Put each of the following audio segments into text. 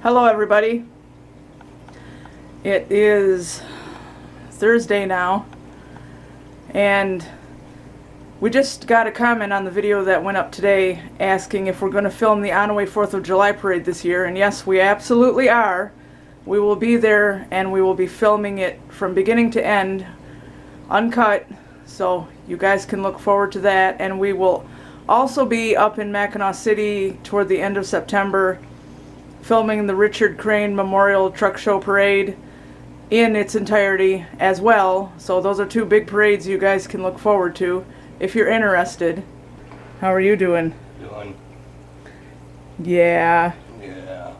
Hello everybody. It is Thursday now, and we just got a comment on the video that went up today asking if we're going to film the On Away 4th of July parade this year, and yes, we absolutely are. We will be there and we will be filming it from beginning to end, uncut, so you guys can look forward to that. And we will also be up in Mackinac City toward the end of September filming the Richard Crane Memorial Truck Show Parade in its entirety as well. So those are two big parades you guys can look forward to if you're interested. How are you doing? Doing. Yeah. Yeah.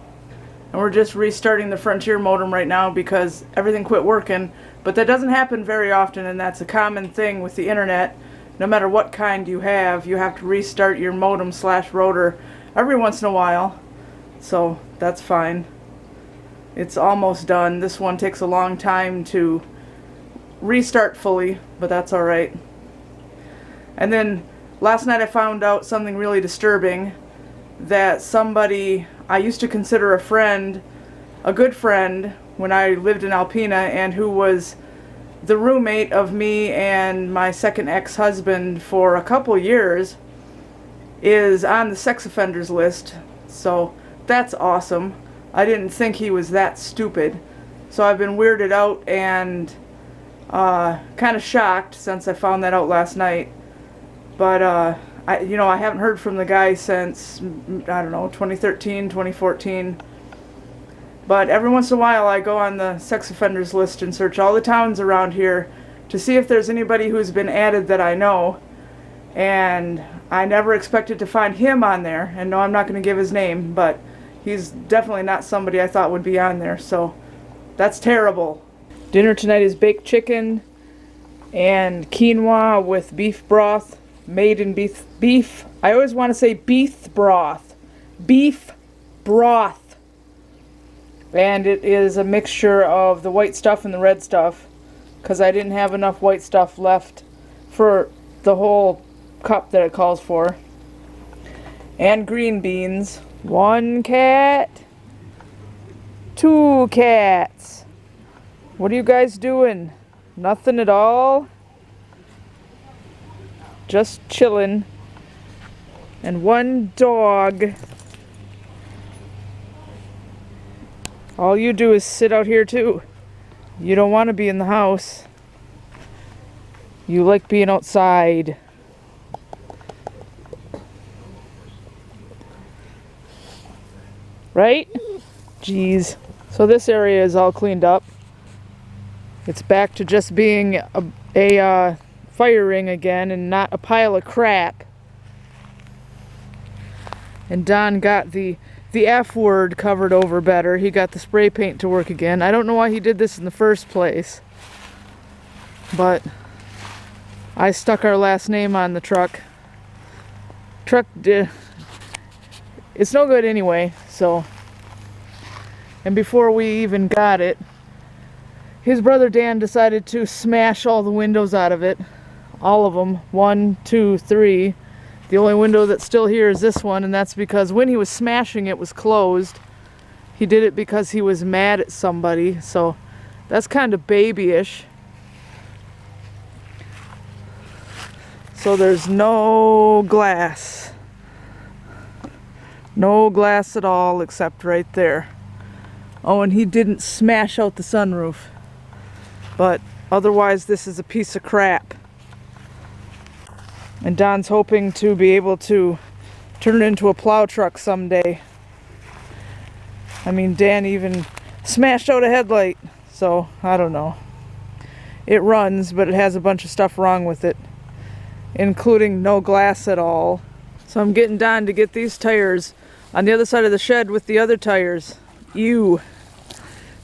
And we're just restarting the Frontier modem right now because everything quit working. But that doesn't happen very often, and that's a common thing with the internet. No matter what kind you have to restart your modem/router every once in a while. So that's fine. It's almost done. This one takes a long time to restart fully, but that's alright. And then last night I found out something really disturbing, that somebody I used to consider a friend, a good friend when I lived in Alpena, and who was the roommate of me and my second ex-husband for a couple years, is on the sex offenders list. So that's awesome. I didn't think he was that stupid. So I've been weirded out and kind of shocked since I found that out last night. But I haven't heard from the guy since, I don't know, 2013, 2014. But every once in a while I go on the sex offenders list and search all the towns around here to see if there's anybody who's been added that I know. And I never expected to find him on there. And no, I'm not going to give his name, but he's definitely not somebody I thought would be on there. So that's terrible. Dinner tonight is baked chicken and quinoa with beef broth made in beef. I always want to say beef broth. Beef broth. And it is a mixture of the white stuff and the red stuff, because I didn't have enough white stuff left for the whole cup that it calls for. And green beans. 1 cat. 2 cats. What are you guys doing? Nothing at all? Just chilling. And 1 dog. All you do is sit out here too. You don't want to be in the house. You like being outside. Right? Jeez. So this area is all cleaned up. It's back to just being a fire ring again and not a pile of crap. And Don got the F word covered over better. He got the spray paint to work again. I don't know why he did this in the first place, but I stuck our last name on the truck. It's no good anyway, so. And before we even got it, his brother Dan decided to smash all the windows out of it. All of them. 1, 2, 3. The only window that's still here is this one, and that's because when he was smashing it was closed. He did it because he was mad at somebody, so that's kind of babyish. So there's no glass. No glass at all except right there. Oh, and he didn't smash out the sunroof. But otherwise this is a piece of crap. And Don's hoping to be able to turn it into a plow truck someday. I mean, Dan even smashed out a headlight, so I don't know. It runs, but it has a bunch of stuff wrong with it, including no glass at all. So I'm getting Don to get these tires on the other side of the shed with the other tires. Ew.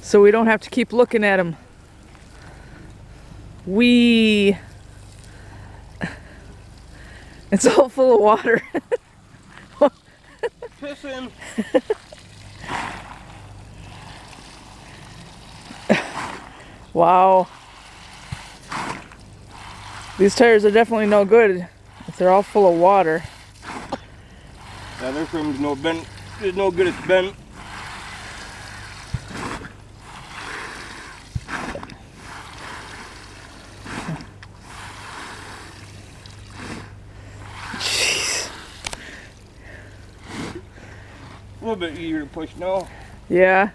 So we don't have to keep looking at them. Wee. It's all full of water. Pissing. Wow. These tires are definitely no good if they're all full of water. Yeah, their frame's no bent. It's no good, it's bent. A little bit easier to push now. Yeah.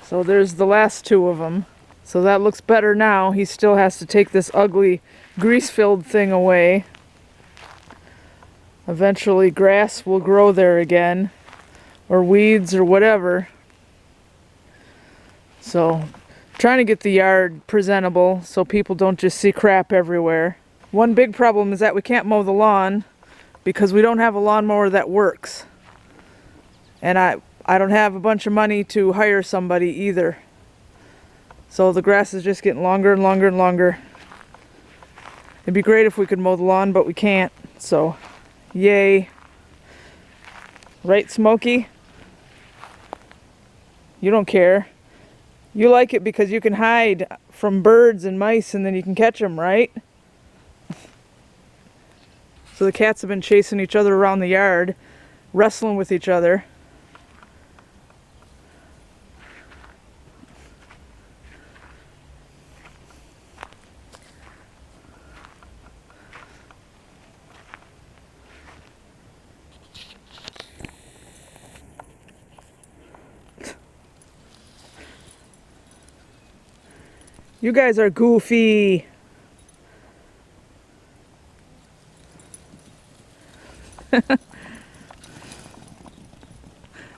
So there's the last two of them. So that looks better now. He still has to take this ugly grease-filled thing away. Eventually grass will grow there again, or weeds or whatever. So trying to get the yard presentable so people don't just see crap everywhere. One big problem is that we can't mow the lawn because we don't have a lawnmower that works. And I don't have a bunch of money to hire somebody either. So the grass is just getting longer and longer and longer. It'd be great if we could mow the lawn, but we can't. So, yay. Right, Smokey? You don't care. You like it because you can hide from birds and mice and then you can catch them, right? So the cats have been chasing each other around the yard, wrestling with each other. You guys are goofy.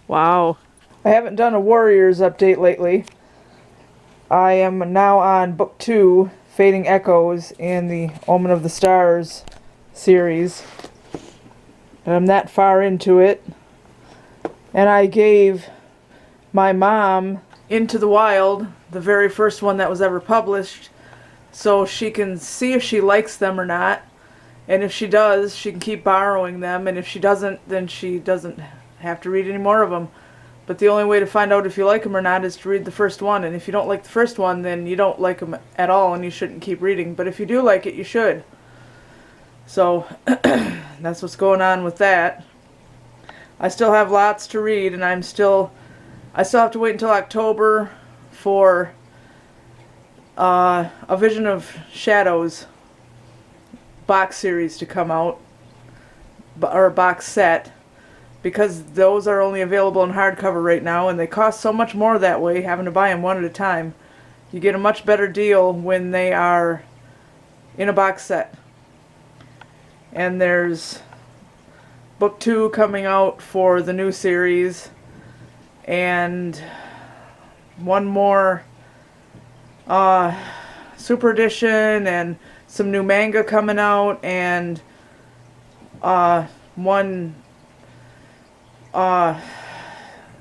Wow. I haven't done a Warriors update lately. I am now on book 2, Fading Echoes, in the Omen of the Stars series. And I'm that far into it. And I gave my mom Into the Wild, the very first one that was ever published, so she can see if she likes them or not. And if she does, she can keep borrowing them. And if she doesn't, then she doesn't have to read any more of them. But the only way to find out if you like them or not is to read the first one. And if you don't like the first one, then you don't like them at all and you shouldn't keep reading. But if you do like it, you should. So that's what's going on with that. I still have lots to read, and I still have to wait until October for A Vision of Shadows box series to come out, or a box set, because those are only available in hardcover right now, and they cost so much more that way, having to buy them one at a time. You get a much better deal when they are in a box set. And there's book 2 coming out for the new series, and one more super edition, and some new manga coming out, and one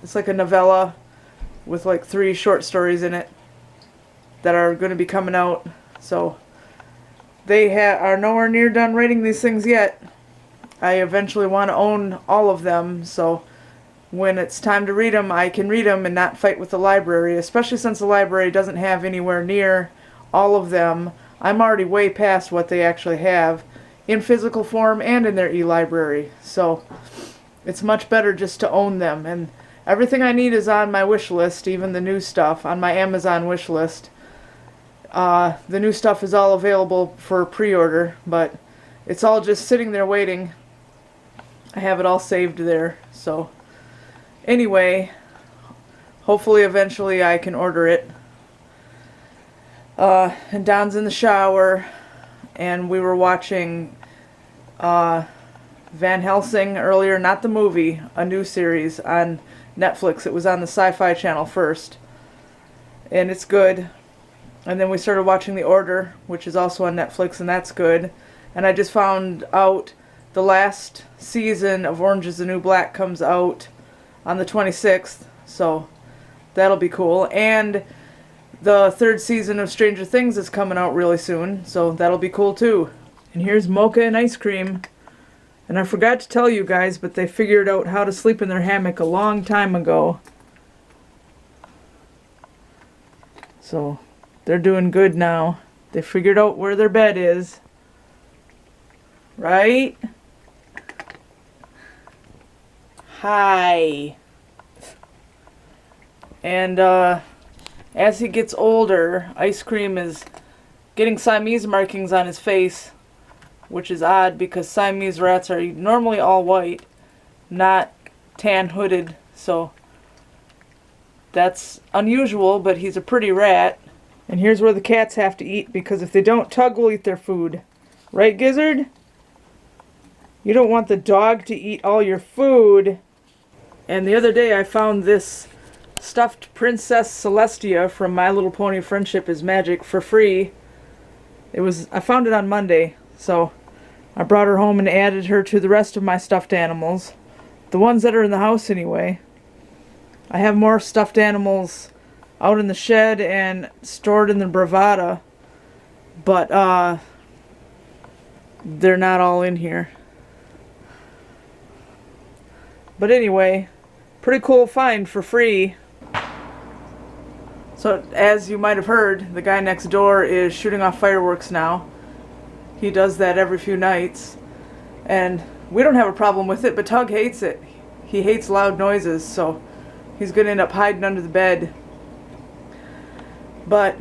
it's like a novella with like 3 short stories in it that are going to be coming out. So they are nowhere near done writing these things yet. I eventually want to own all of them, so when it's time to read them, I can read them and not fight with the library, especially since the library doesn't have anywhere near all of them. I'm already way past what they actually have in physical form and in their e-library, so it's much better just to own them. And everything I need is on my wish list, even the new stuff on my Amazon wish list. The new stuff is all available for pre-order, but it's all just sitting there waiting. I have it all saved there, so anyway, hopefully eventually I can order it. And Don's in the shower, and we were watching Van Helsing earlier, not the movie, a new series on Netflix. It was on the Sci-Fi Channel first, and it's good. And then we started watching The Order, which is also on Netflix, and that's good. And I just found out the last season of Orange is the New Black comes out on the 26th, so that'll be cool. And the 3rd season of Stranger Things is coming out really soon, so that'll be cool too. And here's Mocha and ice cream. And I forgot to tell you guys, but they figured out how to sleep in their hammock a long time ago. So they're doing good now. They figured out where their bed is. Right? Hi. And as he gets older, Ice Cream is getting Siamese markings on his face which is odd because Siamese rats are normally all white, not tan hooded, so that's unusual, but he's a pretty rat. And here's where the cats have to eat, because if they don't, Tug will eat their food. Right, Gizzard? You don't want the dog to eat all your food. And the other day I found this stuffed Princess Celestia from My Little Pony Friendship is Magic for free. I found it on Monday, so I brought her home and added her to the rest of my stuffed animals. The ones that are in the house anyway. I have more stuffed animals out in the shed and stored in the Bravada, but they're not all in here. But anyway, pretty cool find for free. So as you might have heard, the guy next door is shooting off fireworks now. He does that every few nights, and we don't have a problem with it, but Tug hates it. He hates loud noises, so he's going to end up hiding under the bed. But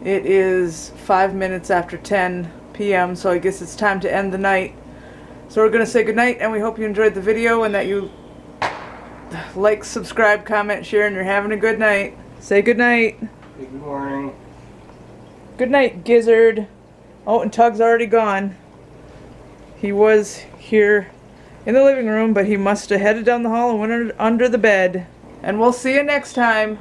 it is 5 minutes after 10 p.m., so I guess it's time to end the night. So we're going to say goodnight, and we hope you enjoyed the video and that you like, subscribe, comment, share, and you're having a good night. Say goodnight. Good morning. Good night, Gizzard. Oh, and Tug's already gone. He was here in the living room, but he must have headed down the hall and went under the bed. And we'll see you next time.